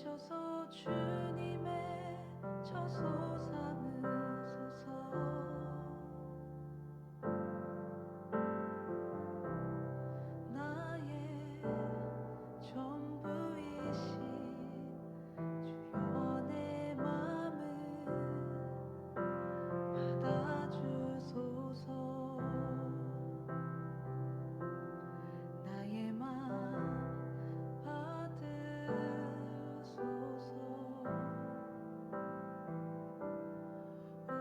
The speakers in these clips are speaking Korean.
오셔서 주님의 처소 삼으소서. 나의 전부이신 주여 내 맘을 받아주소서. 나의 맘 받으소서.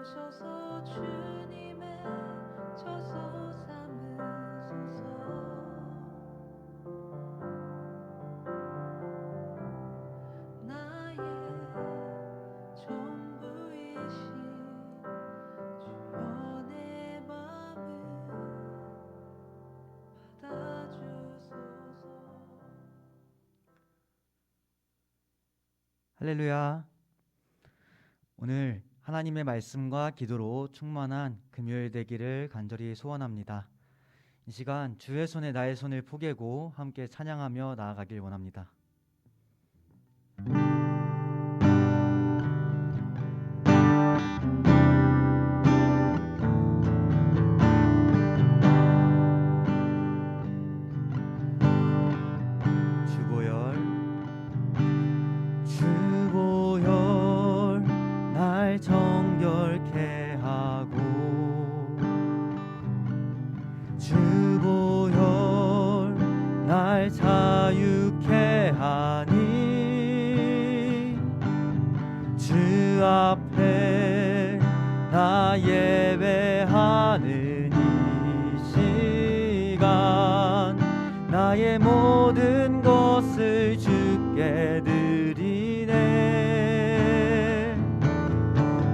오셔서 주님의 처소 삼으소서. 나의 전부이신 주여 내 맘을 받아주소서. 할렐루야. 오늘 하나님의 말씀과 기도로 충만한 금요일 되기를 간절히 소원합니다. 이 시간 주의 손에 나의 손을 포개고 함께 찬양하며 나아가길 원합니다. 주보혈 날 정결케 하고 주보혈 날 자유케 하니 주 앞에 나 예배하는 이 시간 나의 모든 것을 주께 드리네.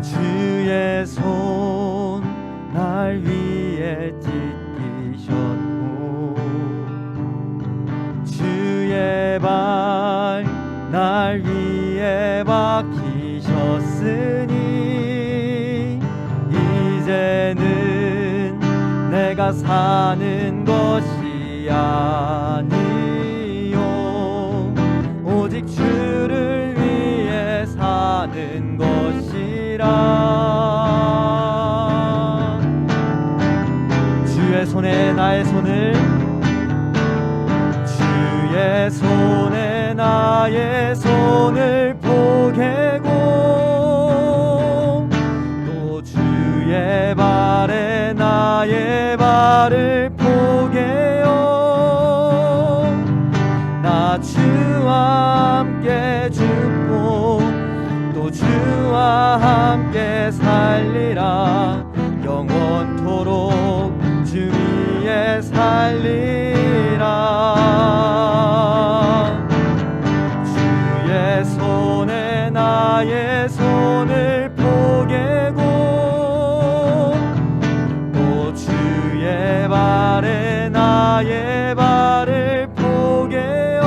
주의 손 날 위에 찢기셨고 주의 발 날 위에 박히셨으니 이제는 내가 사는 것이 아니요 오직 주를 위해 사는 것이라. 주의 손에 나의 손을 주의 손에 나의 손을 포개고 또 주의 발에 나의 발을 포개요. 나 주와 함께 죽고 또 주와 함께 살리라. 영원토록 주 위에 살리라. 주의 손에 나의 손을 포개고 또 주의 발에 나의 발을 포개요.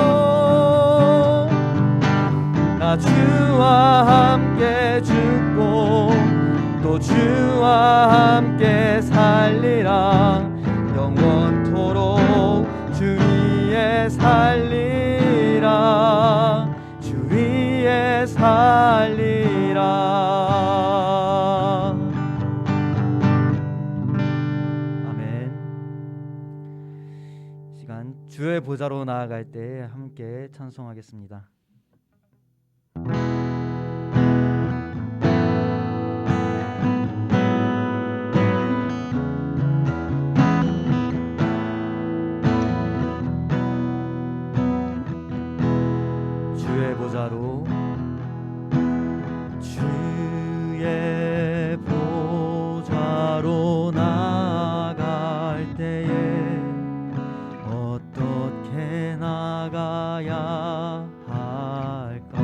나 주와 함께 죽고 또 주와 함께 살리라. 영원토록 주 위에 살리라. 주 위에 살리라. 아멘. 시간 주의 보좌로 나아갈 때 함께 찬송하겠습니다. 주의 보좌로 주의 보좌로 나아갈 때에 어떻게 나가야 할까?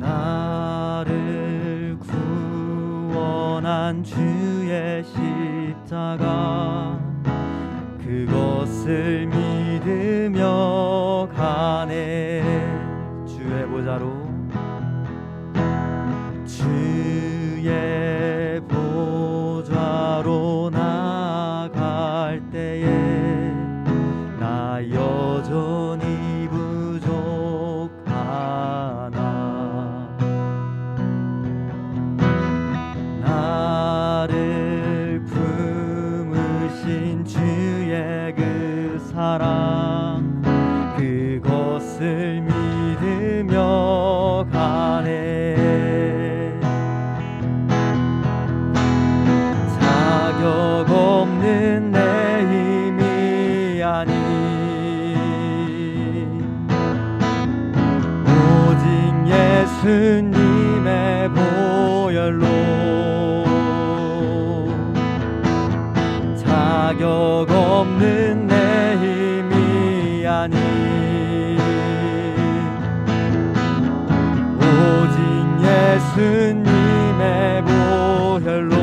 나를 구원한 주의 십자가 그것을 믿으며 가네. 주의 보좌로 주의 보좌로 나아갈 때에 나 여전히 가네. 자격 없는 내 힘이 아닌 오직 예수님의 보혈로 자격 없는 내 힘이 아닌 오직 예수님의 보혈로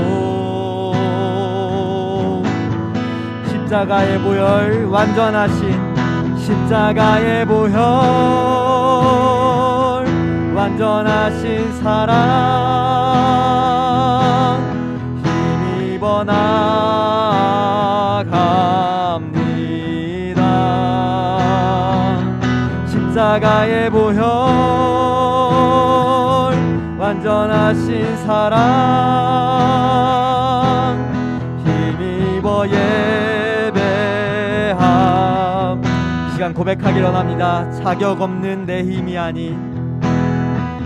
십자가의 보혈 완전하신 십자가의 보혈 완전하신 사랑 힘입어 나갑니다. 십자가의 보혈 완전하신 사랑 힘입어 예배함. 이 시간 고백하기를 원합니다. 자격 없는 내 힘이 아닌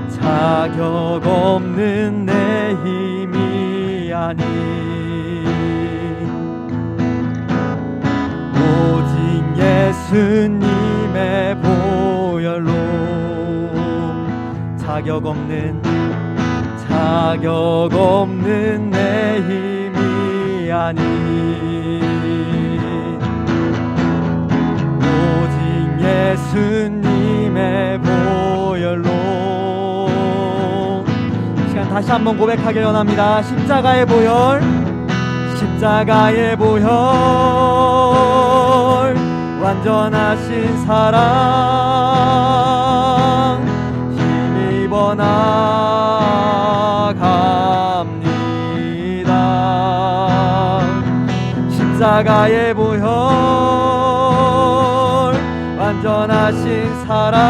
자격 없는 내 힘이 아닌 오직 예수님의 보혈로 자격 없는 내 힘이 아닌 오직 예수님의 보혈로 이 시간 다시 한번 고백하길 원합니다. 십자가의 보혈 십자가의 보혈 완전하신 사랑 힘입어 나갑니다. 십자가의 보혈 완전하신 사랑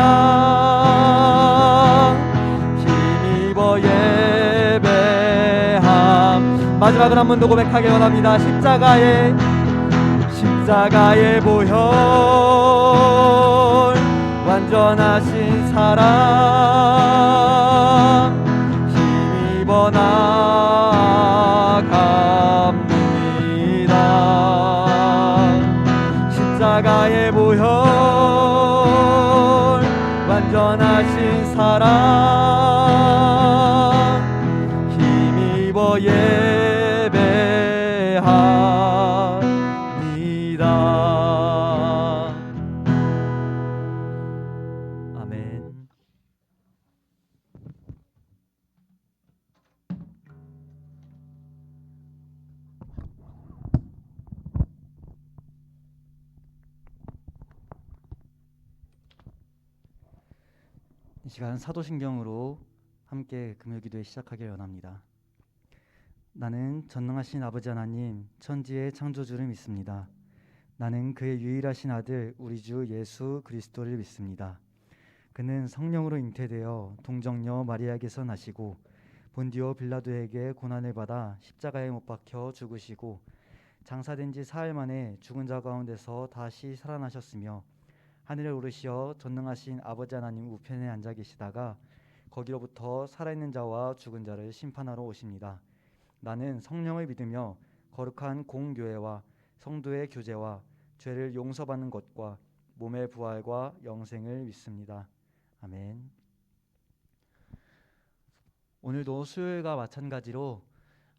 힘입어 예배함. 마지막으로 한 번 더 고백하길 원합니다. 십자가의 보혈 완전하신 사랑 힘입어 나갑니다. 십자가의 보혈 완전하신 사랑 힘입어 예배합니다. 아멘. 이 시간 사도신경으로 함께 금요기도에 시작하길 원합니다. 나는 전능하신 아버지 하나님 천지의 창조주를 믿습니다. 나는 그의 유일하신 아들 우리 주 예수 그리스도를 믿습니다. 그는 성령으로 잉태되어 동정녀 마리아에게서 나시고 본디오 빌라도에게 고난을 받아 십자가에 못 박혀 죽으시고 장사된 지 사흘 만에 죽은 자 가운데서 다시 살아나셨으며 하늘에 오르시어 전능하신 아버지 하나님 우편에 앉아 계시다가 거기로부터 살아있는 자와 죽은 자를 심판하러 오십니다. 나는 성령을 믿으며 거룩한 공교회와 성도의 교제와 죄를 용서받는 것과 몸의 부활과 영생을 믿습니다. 아멘. 오늘도 수요일과 마찬가지로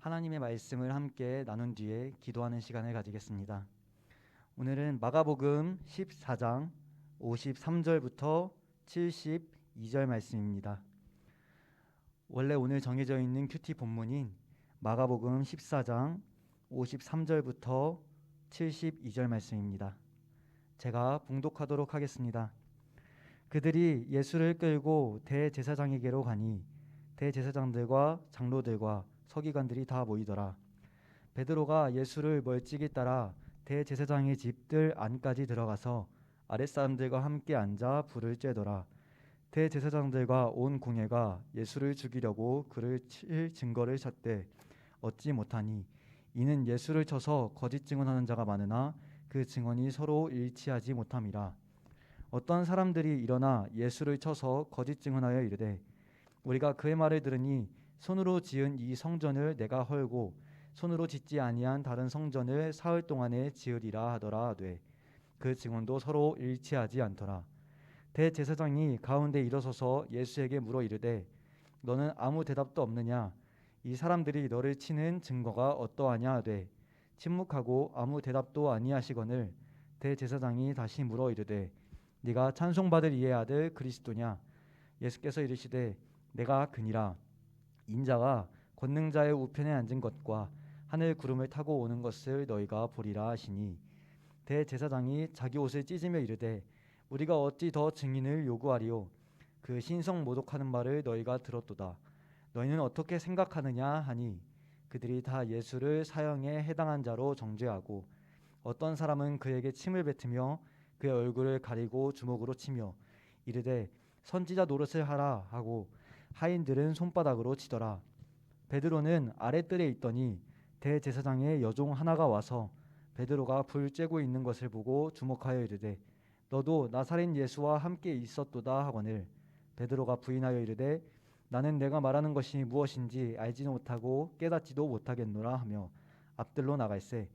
하나님의 말씀을 함께 나눈 뒤에 기도하는 시간을 가지겠습니다. 오늘은 마가복음 14장 53절부터 72절 말씀입니다. 원래 오늘 정해져 있는 큐티 본문인 마가복음 14장 53절부터 72절 말씀입니다. 제가 봉독하도록 하겠습니다. 그들이 예수를 끌고 대제사장에게로 가니 대제사장들과 장로들과 서기관들이 다 모이더라. 베드로가 예수를 멀찍이 따라 대제사장의 집들 안까지 들어가서 아랫사람들과 함께 앉아 불을 쬐더라. 대제사장들과 온 공회가 예수를 죽이려고 그를 칠 증거를 찾되 얻지 못하니 이는 예수를 쳐서 거짓 증언하는 자가 많으나 그 증언이 서로 일치하지 못함이라. 어떤 사람들이 일어나 예수를 쳐서 거짓 증언하여 이르되 우리가 그의 말을 들으니 손으로 지은 이 성전을 내가 헐고 손으로 짓지 아니한 다른 성전을 사흘 동안에 지으리라 하더라 하되 그 증언도 서로 일치하지 않더라. 대제사장이 가운데 일어서서 예수에게 물어 이르되 너는 아무 대답도 없느냐? 이 사람들이 너를 치는 증거가 어떠하냐 하되 침묵하고 아무 대답도 아니하시거늘 대제사장이 다시 물어 이르되 네가 찬송받을 이의 아들 그리스도냐? 예수께서 이르시되 내가 그니라. 인자가 권능자의 우편에 앉은 것과 하늘 구름을 타고 오는 것을 너희가 보리라 하시니 대제사장이 자기 옷을 찢으며 이르되 우리가 어찌 더 증인을 요구하리요? 그 신성 모독하는 말을 너희가 들었도다. 너희는 어떻게 생각하느냐 하니 그들이 다 예수를 사형에 해당한 자로 정죄하고 어떤 사람은 그에게 침을 뱉으며 그의 얼굴을 가리고 주먹으로 치며 이르되 선지자 노릇을 하라 하고 하인들은 손바닥으로 치더라. 베드로는 아랫뜰에 있더니 대제사장의 여종 하나가 와서 베드로가 불 쬐고 있는 것을 보고 주목하여 이르되 너도 나사렛 예수와 함께 있었도다 하거늘 베드로가 부인하여 이르되 나는 내가 말하는 것이 무엇인지 알지도 못하고 깨닫지도 못하겠노라 하며 앞들로 나갈새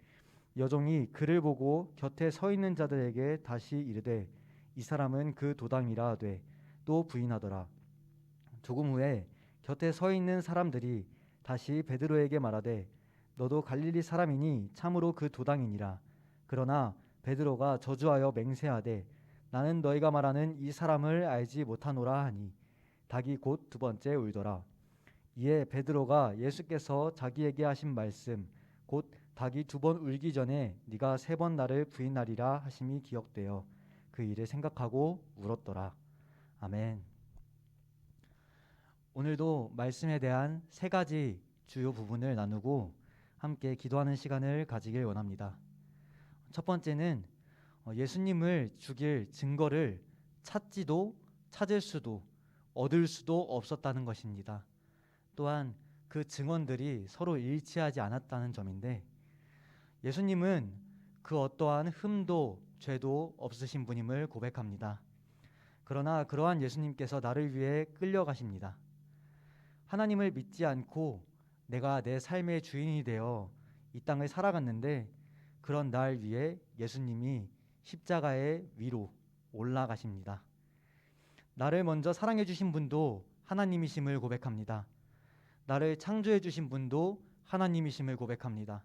여종이 그를 보고 곁에 서 있는 자들에게 다시 이르되 이 사람은 그 도당이라 하되 또 부인하더라. 조금 후에 곁에 서 있는 사람들이 다시 베드로에게 말하되 너도 갈릴리 사람이니 참으로 그 도당이니라. 그러나 베드로가 저주하여 맹세하되 나는 너희가 말하는 이 사람을 알지 못하노라 하니 닭이 곧 두 번째 울더라. 이에 베드로가 예수께서 자기에게 하신 말씀 곧 닭이 두 번 울기 전에 네가 세 번 나를 부인하리라 하심이 기억되어 그 일을 생각하고 울었더라. 아멘. 오늘도 말씀에 대한 세 가지 주요 부분을 나누고 함께 기도하는 시간을 가지길 원합니다. 첫 번째는 예수님을 죽일 증거를 찾지도 찾을 수도 얻을 수도 없었다는 것입니다. 또한 그 증언들이 서로 일치하지 않았다는 점인데 예수님은 그 어떠한 흠도 죄도 없으신 분임을 고백합니다. 그러나 그러한 예수님께서 나를 위해 끌려가십니다. 하나님을 믿지 않고 내가 내 삶의 주인이 되어 이 땅을 살아갔는데 그런 날 위해 예수님이 십자가의 위로 올라가십니다. 나를 먼저 사랑해 주신 분도 하나님이심을 고백합니다. 나를 창조해 주신 분도 하나님이심을 고백합니다.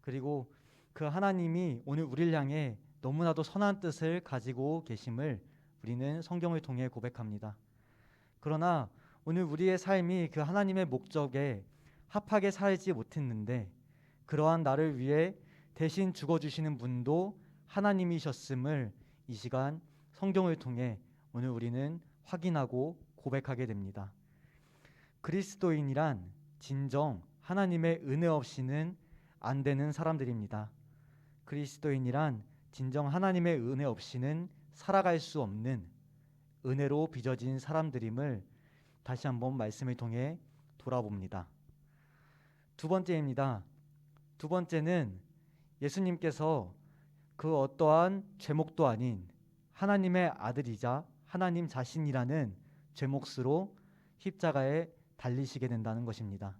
그리고 그 하나님이 오늘 우리를 향해 너무나도 선한 뜻을 가지고 계심을 우리는 성경을 통해 고백합니다. 그러나 오늘 우리의 삶이 그 하나님의 목적에 합하게 살지 못했는데 그러한 나를 위해 대신 죽어주시는 분도 하나님이셨음을 이 시간 성경을 통해 오늘 우리는 확인하고 고백하게 됩니다. 그리스도인이란 진정 하나님의 은혜 없이는 안 되는 사람들입니다. 그리스도인이란 진정 하나님의 은혜 없이는 살아갈 수 없는 은혜로 빚어진 사람들임을 다시 한번 말씀을 통해 돌아봅니다. 두 번째입니다. 두 번째는 예수님께서 그 어떠한 죄목도 아닌 하나님의 아들이자 하나님 자신이라는 죄목으로 십자가에 달리시게 된다는 것입니다.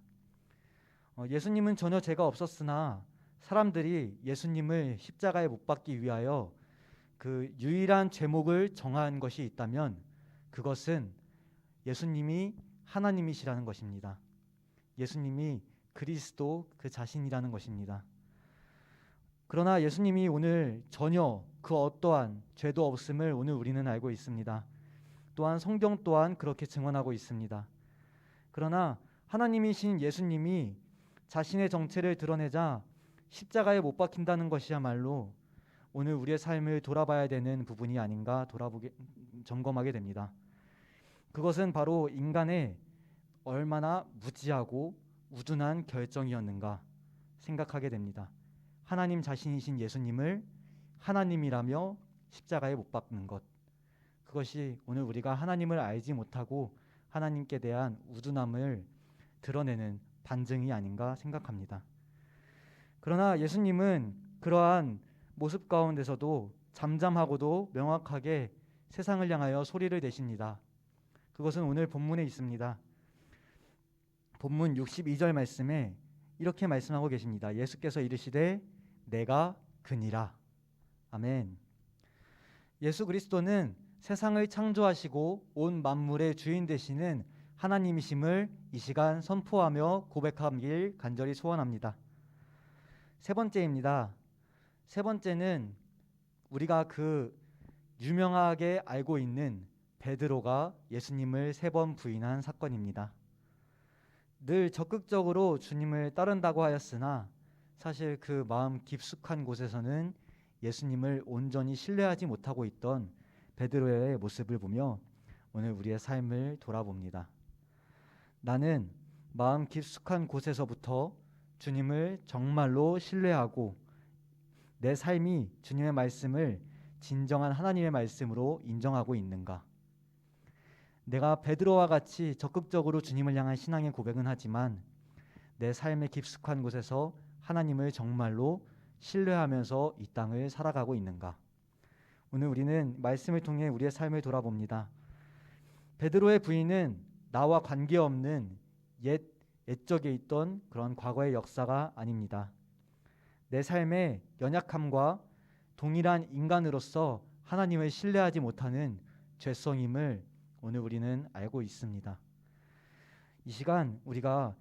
예수님은 전혀 죄가 없었으나 사람들이 예수님을 십자가에 못 박기 위하여 그 유일한 죄목을 정한 것이 있다면 그것은 예수님이 하나님이시라는 것입니다. 예수님이 그리스도 그 자신이라는 것입니다. 그러나 예수님이 오늘 전혀 그 어떠한 죄도 없음을 오늘 우리는 알고 있습니다. 또한 성경 또한 그렇게 증언하고 있습니다. 그러나 하나님이신 예수님이 자신의 정체를 드러내자 십자가에 못 박힌다는 것이야말로 오늘 우리의 삶을 돌아봐야 되는 부분이 아닌가 점검하게 됩니다. 그것은 바로 인간의 얼마나 무지하고 우둔한 결정이었는가 생각하게 됩니다. 하나님 자신이신 예수님을 하나님이라며 십자가에 못 박는 것, 그것이 오늘 우리가 하나님을 알지 못하고 하나님께 대한 우둔함을 드러내는 반증이 아닌가 생각합니다. 그러나 예수님은 그러한 모습 가운데서도 잠잠하고도 명확하게 세상을 향하여 소리를 내십니다. 그것은 오늘 본문에 있습니다. 본문 62절 말씀에 이렇게 말씀하고 계십니다. 예수께서 이르시되 내가 그니라. 아멘. 예수 그리스도는 세상을 창조하시고 온 만물의 주인 되시는 하나님이심을 이 시간 선포하며 고백하길 간절히 소원합니다. 세 번째입니다. 세 번째는 우리가 그 유명하게 알고 있는 베드로가 예수님을 3번 부인한 사건입니다. 늘 적극적으로 주님을 따른다고 하였으나 사실 그 마음 깊숙한 곳에서는 예수님을 온전히 신뢰하지 못하고 있던 베드로의 모습을 보며 오늘 우리의 삶을 돌아봅니다. 나는 마음 깊숙한 곳에서부터 주님을 정말로 신뢰하고 내 삶이 주님의 말씀을 진정한 하나님의 말씀으로 인정하고 있는가? 내가 베드로와 같이 적극적으로 주님을 향한 신앙의 고백은 하지만 내 삶의 깊숙한 곳에서 하나님을 정말로 신뢰하면서 이 땅을 살아가고 있는가? 오늘 우리는 말씀을 통해 우리의 삶을 돌아봅니다. 베드로의 부인은 나와 관계없는 옛적에 있던 그런 과거의 역사가 아닙니다. 내 삶의 연약함과 동일한 인간으로서 하나님을 신뢰하지 못하는 죄성임을 오늘 우리는 알고 있습니다. 이 시간 우리가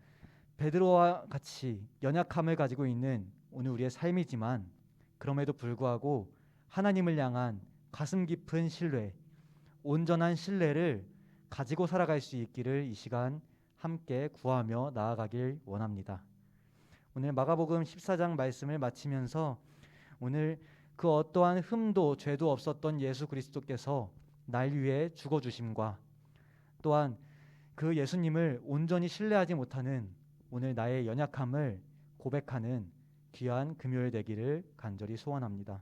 베드로와 같이 연약함을 가지고 있는 오늘 우리의 삶이지만 그럼에도 불구하고 하나님을 향한 가슴 깊은 신뢰, 온전한 신뢰를 가지고 살아갈 수 있기를 이 시간 함께 구하며 나아가길 원합니다. 오늘 마가복음 14장 말씀을 마치면서 오늘 그 어떠한 흠도 죄도 없었던 예수 그리스도께서 날 위해 죽어주심과 또한 그 예수님을 온전히 신뢰하지 못하는 오늘 나의 연약함을 고백하는 귀한 금요일 되기를 간절히 소원합니다.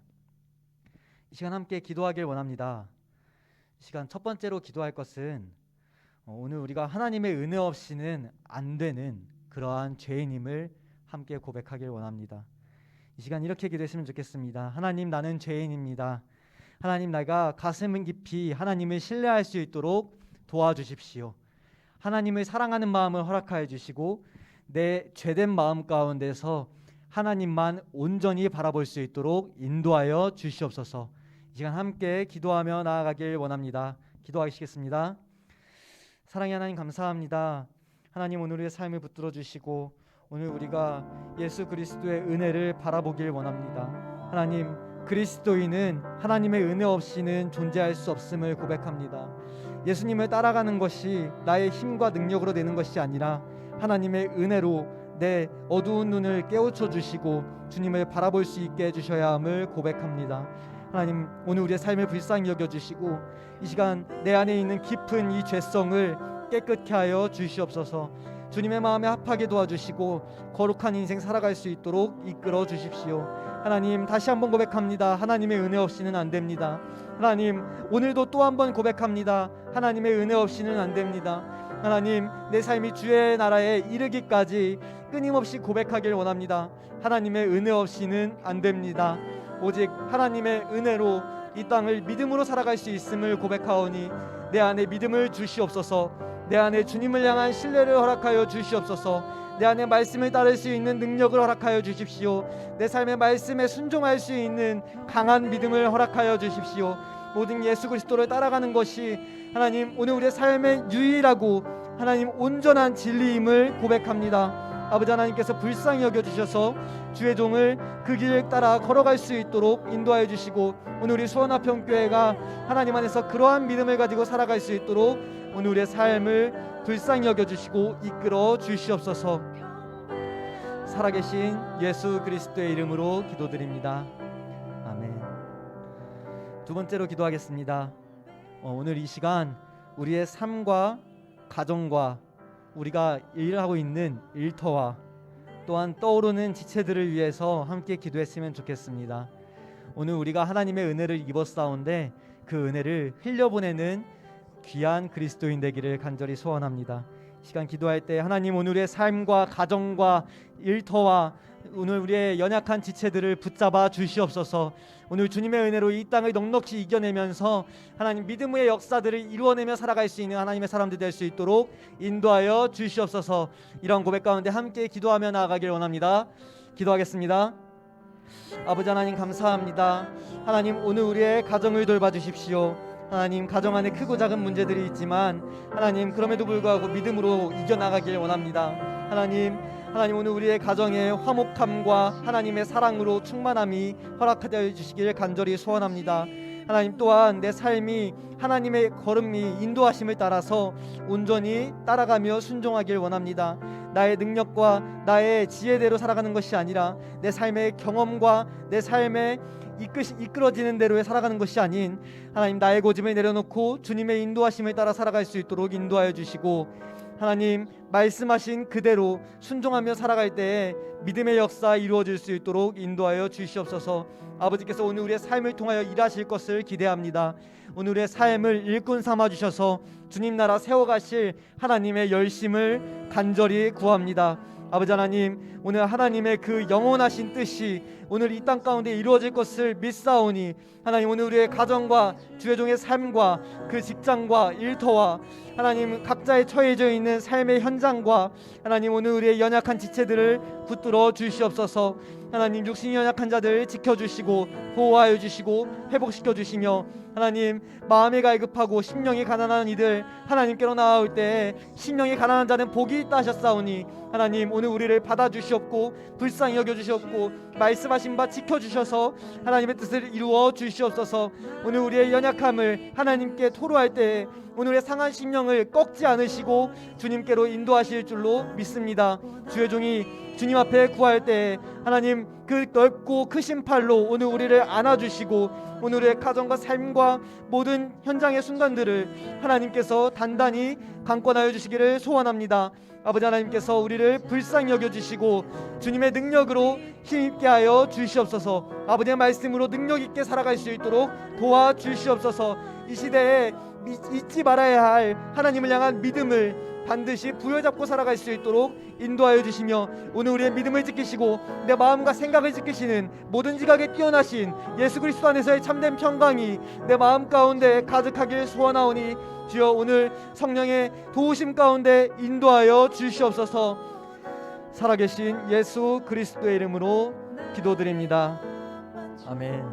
이 시간 함께 기도하길 원합니다. 이 시간 첫 번째로 기도할 것은 오늘 우리가 하나님의 은혜 없이는 안 되는 그러한 죄인임을 함께 고백하길 원합니다. 이 시간 이렇게 기도했으면 좋겠습니다. 하나님, 나는 죄인입니다. 하나님, 내가 가슴 깊이 하나님을 신뢰할 수 있도록 도와주십시오. 하나님을 사랑하는 마음을 허락하여 주시고 내 죄된 마음 가운데서 하나님만 온전히 바라볼 수 있도록 인도하여 주시옵소서. 이 시간 함께 기도하며 나아가길 원합니다. 기도하시겠습니다. 사랑의 하나님, 감사합니다. 하나님, 오늘 우리의 삶을 붙들어 주시고 오늘 우리가 예수 그리스도의 은혜를 바라보길 원합니다. 하나님, 그리스도인은 하나님의 은혜 없이는 존재할 수 없음을 고백합니다. 예수님을 따라가는 것이 나의 힘과 능력으로 되는 것이 아니라 하나님의 은혜로 내 어두운 눈을 깨우쳐 주시고 주님을 바라볼 수 있게 해주셔야 함을 고백합니다. 하나님, 오늘 우리의 삶을 불쌍히 여겨주시고 이 시간 내 안에 있는 깊은 이 죄성을 깨끗게 하여 주시옵소서. 주님의 마음에 합하게 도와주시고 거룩한 인생 살아갈 수 있도록 이끌어 주십시오. 하나님, 다시 한번 고백합니다. 하나님의 은혜 없이는 안 됩니다. 하나님, 오늘도 또 한 번 고백합니다. 하나님의 은혜 없이는 안 됩니다. 하나님, 내 삶이 주의 나라에 이르기까지 끊임없이 고백하길 원합니다. 하나님의 은혜 없이는 안 됩니다. 오직 하나님의 은혜로 이 땅을 믿음으로 살아갈 수 있음을 고백하오니 내 안에 믿음을 주시옵소서. 내 안에 주님을 향한 신뢰를 허락하여 주시옵소서. 내 안에 말씀을 따를 수 있는 능력을 허락하여 주십시오. 내 삶의 말씀에 순종할 수 있는 강한 믿음을 허락하여 주십시오. 모든 예수 그리스도를 따라가는 것이 하나님, 오늘 우리의 삶의 유일하고 하나님 온전한 진리임을 고백합니다. 아버지 하나님께서 불쌍히 여겨주셔서 주의 종을 그 길을 따라 걸어갈 수 있도록 인도하여 주시고 오늘 우리 수원화평교회가 하나님 안에서 그러한 믿음을 가지고 살아갈 수 있도록 오늘 우리의 삶을 불쌍히 여겨주시고 이끌어 주시옵소서. 살아계신 예수 그리스도의 이름으로 기도드립니다. 아멘. 두 번째로 기도하겠습니다. 오늘 이 시간 우리의 삶과 가정과 우리가 일하고 있는 일터와 또한 떠오르는 지체들을 위해서 함께 기도했으면 좋겠습니다. 오늘 우리가 하나님의 은혜를 입었사온데 그 은혜를 흘려보내는 귀한 그리스도인 되기를 간절히 소원합니다. 시간 기도할 때 하나님, 오늘의 삶과 가정과 일터와 오늘 우리의 연약한 지체들을 붙잡아 주시옵소서. 오늘 주님의 은혜로 이 땅을 넉넉히 이겨내면서 하나님 믿음의 역사들을 이루어내며 살아갈 수 있는 하나님의 사람들 될 수 있도록 인도하여 주시옵소서. 이런 고백 가운데 함께 기도하며 나아가길 원합니다. 기도하겠습니다. 아버지 하나님 감사합니다. 하나님 오늘 우리의 가정을 돌봐주십시오. 하나님 가정 안에 크고 작은 문제들이 있지만 하나님 그럼에도 불구하고 믿음으로 이겨나가길 원합니다. 하나님 오늘 우리의 가정에 화목함과 하나님의 사랑으로 충만함이 허락하여 주시길 간절히 소원합니다. 하나님 또한 내 삶이 하나님의 걸음이 인도하심을 따라서 온전히 따라가며 순종하길 원합니다. 나의 능력과 나의 지혜대로 살아가는 것이 아니라 내 삶의 경험과 내 삶의 이끌어지는 대로에 살아가는 것이 아닌 하나님 나의 고집을 내려놓고 주님의 인도하심을 따라 살아갈 수 있도록 인도하여 주시고 하나님 말씀하신 그대로 순종하며 살아갈 때에 믿음의 역사 이루어질 수 있도록 인도하여 주시옵소서. 아버지께서 오늘 우리의 삶을 통하여 일하실 것을 기대합니다. 오늘 우리의 삶을 일꾼 삼아 주셔서 주님 나라 세워가실 하나님의 열심을 간절히 구합니다. 아버지 하나님 오늘 하나님의 그 영원하신 뜻이 오늘 이 땅 가운데 이루어질 것을 믿사오니 하나님 오늘 우리의 가정과 주의 종의 삶과 그 직장과 일터와 하나님 각자의 처해져 있는 삶의 현장과 하나님 오늘 우리의 연약한 지체들을 붙들어 주시옵소서. 하나님 육신이 연약한 자들 지켜주시고 보호하여 주시고 회복시켜 주시며 하나님 마음이 갈급하고 심령이 가난한 이들 하나님께로 나아올 때 심령이 가난한 자는 복이 있다 하셨사오니 하나님 오늘 우리를 받아주시옵고 불쌍히 여겨주시옵고 말씀하신 바 지켜주셔서 하나님의 뜻을 이루어 주시옵소서. 오늘 우리의 연약함을 하나님께 토로할 때 오늘의 상한 심령을 꺾지 않으시고 주님께로 인도하실 줄로 믿습니다. 주의 종이 주님 앞에 구할 때 하나님 그 넓고 크신 팔로 오늘 우리를 안아주시고 오늘 우리의 가정과 삶과 모든 현장의 순간들을 하나님께서 단단히 강권하여 주시기를 소원합니다. 아버지 하나님께서 우리를 불쌍히 여겨주시고 주님의 능력으로 힘있게 하여 주시옵소서. 아버지의 말씀으로 능력 있게 살아갈 수 있도록 도와주시옵소서. 이 시대에 잊지 말아야 할 하나님을 향한 믿음을 반드시 부여잡고 살아갈 수 있도록 인도하여 주시며 오늘 우리의 믿음을 지키시고 내 마음과 생각을 지키시는 모든 지각에 뛰어나신 예수 그리스도 안에서의 참된 평강이 내 마음 가운데 가득하길 소원하오니 주여 오늘 성령의 도우심 가운데 인도하여 주시옵소서. 살아계신 예수 그리스도의 이름으로 기도드립니다. 아멘.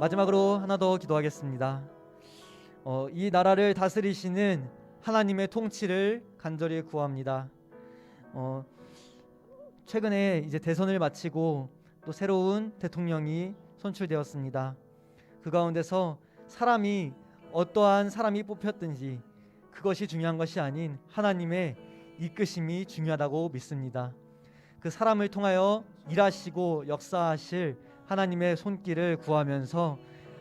마지막으로 하나 더 기도하겠습니다. 이 나라를 다스리시는 하나님의 통치를 간절히 구합니다. 최근에 이제 대선을 마치고 또 새로운 대통령이 선출되었습니다. 그 가운데서 사람이 어떠한 사람이 뽑혔든지 그것이 중요한 것이 아닌 하나님의 이끄심이 중요하다고 믿습니다. 그 사람을 통하여 일하시고 역사하실 하나님의 손길을 구하면서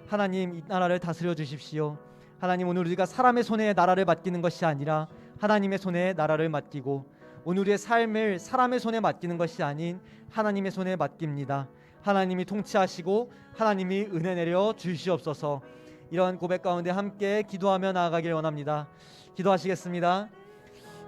하나님 이 나라를 다스려 주십시오. 하나님 오늘 우리가 사람의 손에 나라를 맡기는 것이 아니라 하나님의 손에 나라를 맡기고 오늘 우리의 삶을 사람의 손에 맡기는 것이 아닌 하나님의 손에 맡깁니다. 하나님이 통치하시고 하나님이 은혜 내려 주시옵소서. 이러한 고백 가운데 함께 기도하며 나아가길 원합니다. 기도하시겠습니다.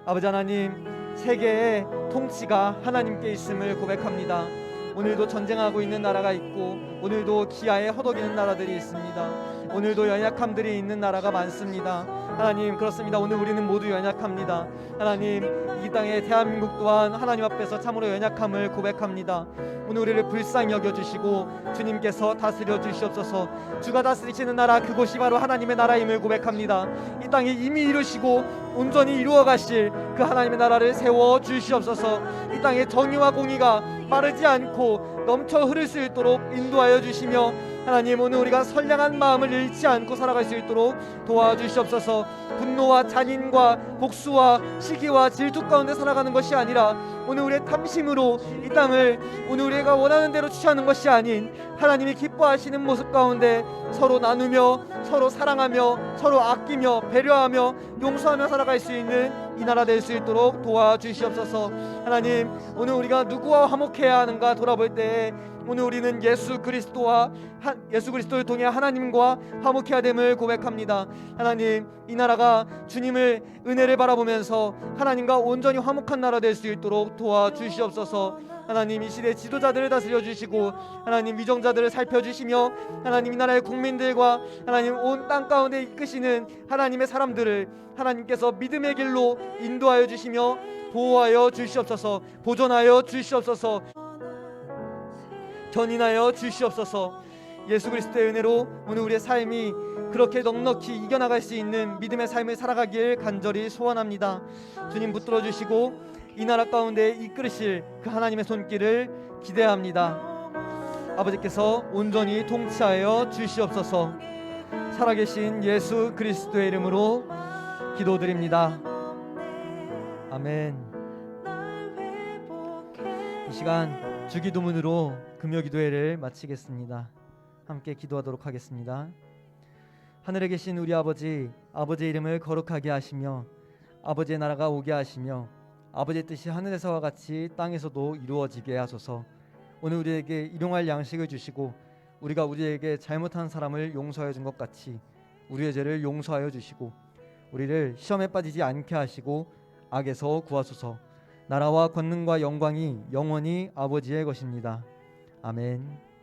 아버지 하나님 세계의 통치가 하나님께 있음을 고백합니다. 오늘도 전쟁하고 있는 나라가 있고 오늘도 기아에 허덕이는 나라들이 있습니다. 오늘도 연약함들이 있는 나라가 많습니다. 하나님 그렇습니다. 오늘 우리는 모두 연약합니다. 하나님 이 땅의 대한민국 또한 하나님 앞에서 참으로 연약함을 고백합니다. 오늘 우리를 불쌍히 여겨주시고 주님께서 다스려 주시옵소서. 주가 다스리시는 나라 그곳이 바로 하나님의 나라임을 고백합니다. 이 땅에 이미 이루시고 온전히 이루어가실 그 하나님의 나라를 세워 주시옵소서. 이 땅에 정의와 공의가 마르지 않고 넘쳐 흐를 수 있도록 인도하여 주시며 하나님 오늘 우리가 선량한 마음을 잃지 않고 살아갈 수 있도록 도와주시옵소서. 분노와 잔인과 복수와 시기와 질투 가운데 살아가는 것이 아니라 오늘 우리의 탐심으로 이 땅을 오늘 우리가 원하는 대로 취하는 것이 아닌 하나님이 기뻐하시는 모습 가운데 서로 나누며 서로 사랑하며 서로 아끼며 배려하며 용서하며 살아갈 수 있는 이 나라 될 수 있도록 도와주시옵소서. 하나님 오늘 우리가 누구와 화목해야 하는가 돌아볼 때 오늘 우리는 예수 그리스도를 통해 하나님과 화목해야 됨을 고백합니다. 하나님 이 나라가 주님의 은혜를 바라보면서 하나님과 온전히 화목한 나라 될 수 있도록 도와주시옵소서. 하나님 이 시대 지도자들을 다스려 주시고 하나님 위정자들을 살펴주시며 하나님 이 나라의 국민들과 하나님 온 땅 가운데 이끄시는 하나님의 사람들을 하나님께서 믿음의 길로 인도하여 주시며 보호하여 주시옵소서. 보존하여 주시옵소서. 견인하여 주시옵소서. 예수 그리스도의 은혜로 오늘 우리의 삶이 그렇게 넉넉히 이겨나갈 수 있는 믿음의 삶을 살아가길 간절히 소원합니다. 주님 붙들어 주시고 이 나라 가운데 이끌으실 그 하나님의 손길을 기대합니다. 아버지께서 온전히 통치하여 주시옵소서. 살아계신 예수 그리스도의 이름으로 기도드립니다. 아멘. 이 시간 주기도문으로 금요기도회를 마치겠습니다. 함께 기도하도록 하겠습니다. 하늘에 계신 우리 아버지, 아버지의 이름을 거룩하게 하시며 아버지의 나라가 오게 하시며 아버지의 뜻이 하늘에서와 같이 땅에서도 이루어지게 하소서. 오늘 우리에게 일용할 양식을 주시고 우리가 우리에게 잘못한 사람을 용서해 준 것 같이 우리의 죄를 용서하여 주시고 우리를 시험에 빠지지 않게 하시고 악에서 구하소서. 나라와 권능과 영광이 영원히 아버지의 것입니다. 아멘.